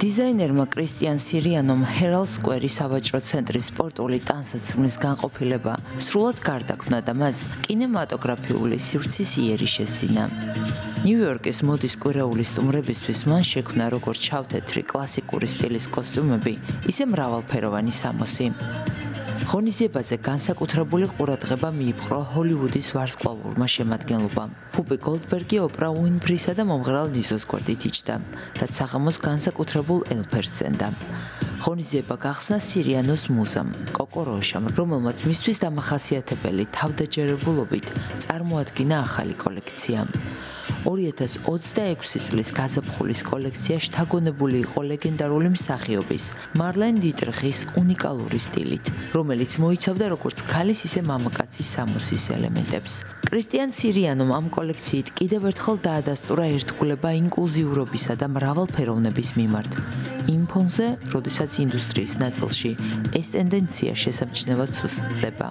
დიზაინერმა კრისტიან სირიანომ ჰერალდ სკვერის სავაჭრო ცენტრის სპორტული ტანსაცმლის განყოფილება სრულად გარდაქმნა და მას კინემატოგრაფიული სივრცის იერი შესძინა. ნიუ-იორკის მოდის კვირაული სტუმრებისთვის მან შექმნა როგორც ჩავთეთრი კლასიკური სტილის კოსტიუმები, ისე მრავალფეროვანი სამოსი. ღონისძიებაზე განსაკუთრებული ყურადღება მიიპყრო ჰოლივუდის ვარსკვლავურმა შემადგენლობამ. ფუპი გოლდბერგი ოპრა უინფრისა და მომღერალ ლიზოს გვერდით იჯდა, რაც საღამოს განსაკუთრებულ ელფერს სცენდა. ღონისძიება გახსნა სირიანოს მუზამ, კოკო როშამ, რომელმაც მისთვის დამახასიათებელი თავდაჯერებულობით წარმოადგინა ახალი კოლექცია. 2026 წლის გაზაფხულის კოლექცია შთაგონებული იყო ლეგენდარული მსახიობის მარლენ დიტრიხის უნიკალური სტილით, რომელიც მოიცავდა როგორც ქალის ისე მამაკაცის სამოსის ელემენტებს. კრისტიან სირიანომ ამ კოლექციით კიდევ ერთხელ დაადასტურა ერთგულება ინკლუზიურობისა და მრავალფეროვნების მიმართ. იმ ფონზე, როდესაც ინდუსტრიის ნაწილში ეს ტენდენცია შესამჩნევად სუსტდება.